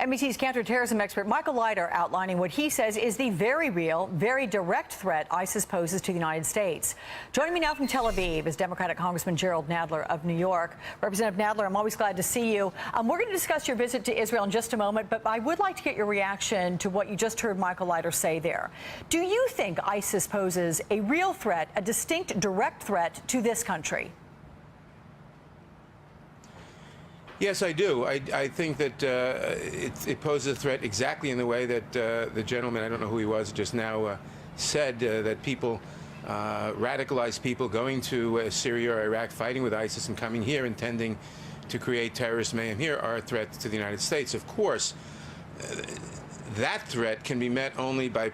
NBC's counterterrorism expert Michael Leiter outlining what he says is the very real, very direct threat ISIS poses to the United States. Joining me now from Tel Aviv is Democratic Congressman Gerald Nadler of New York. Representative Nadler, I'm always glad to see you. We're going to discuss your visit to Israel in just a moment, but I would like to get your reaction to what you just heard Michael Leiter say there. Do you think ISIS poses a real threat, a distinct, direct threat to this country? Yes, I do. I think that it poses a threat exactly in the way that the gentleman, I don't know who he was just now, said that people, radicalized people going to Syria or Iraq fighting with ISIS and coming here intending to create terrorist mayhem here are a threat to the United States. Of course, that threat can be met only by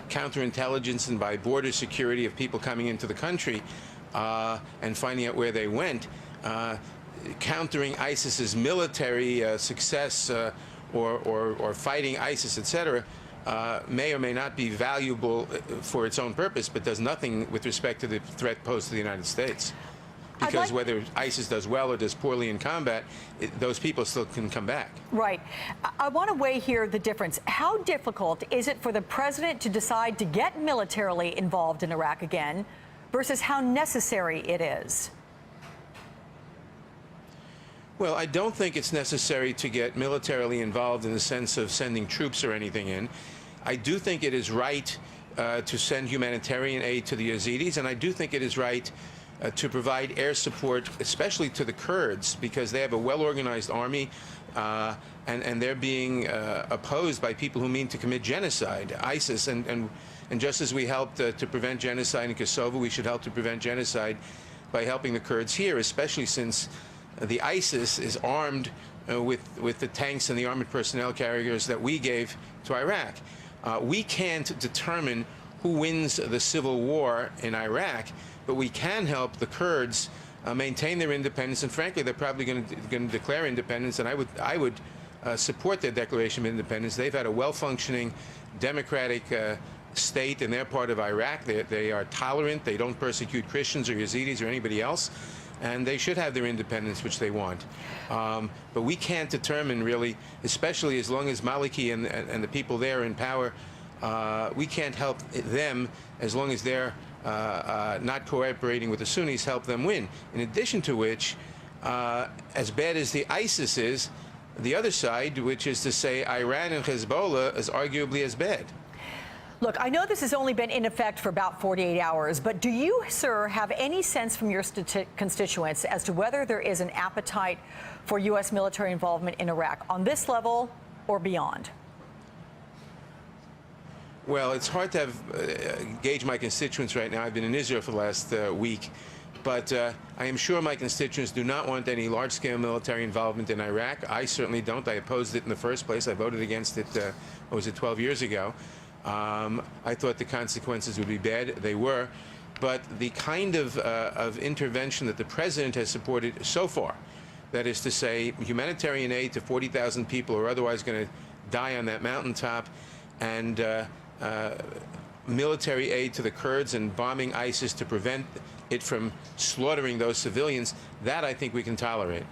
counterintelligence and by border security of people coming into the country and finding out where they went. Countering ISIS's military success or fighting ISIS, etc., may or may not be valuable for its own purpose, but does nothing with respect to the threat posed to the United States. Because whether ISIS does well or does poorly in combat, those people still can come back. Right. I want to weigh here the difference. How difficult is it for the president to decide to get militarily involved in Iraq again versus how necessary it is? Well, I don't think it's necessary to get militarily involved in the sense of sending troops or anything in. I do think it is right to send humanitarian aid to the Yazidis, and I do think it is right to provide air support, especially to the Kurds, because they have a well-organized army, and they're being opposed by people who mean to commit genocide, ISIS. And just as we helped to prevent genocide in Kosovo, we should help to prevent genocide by helping the Kurds here, especially since the ISIS is armed with the tanks and the armored personnel carriers that we gave to Iraq. We can't determine who wins the civil war in Iraq, but we can help the Kurds maintain their independence. And frankly, they're probably going to declare independence, and I would support their declaration of independence. They've had a well-functioning democratic state in their part of Iraq. They are tolerant. They don't persecute Christians or Yazidis or anybody else. And they should have their independence, which they want. But we can't determine, really, especially as long as Maliki and the people there in power, we can't help them as long as they're not cooperating with the Sunnis, help them win. In addition to which, as bad as the ISIS is, the other side, which is to say Iran and Hezbollah, is arguably as bad. Look, I know this has only been in effect for about 48 hours, but do you, sir, have any sense from your constituents as to whether there is an appetite for U.S. military involvement in Iraq on this level or beyond? Well, it's hard to gauge my constituents right now. I've been in Israel for the last week, but I am sure my constituents do not want any large-scale military involvement in Iraq. I certainly don't. I opposed it in the first place. I voted against it, what was it, 12 years ago. I thought the consequences would be bad. They were. But the kind of intervention that the president has supported so far, that is to say humanitarian aid to 40,000 people who are otherwise going to die on that mountaintop, and military aid to the Kurds and bombing ISIS to prevent it from slaughtering those civilians, that I think we can tolerate.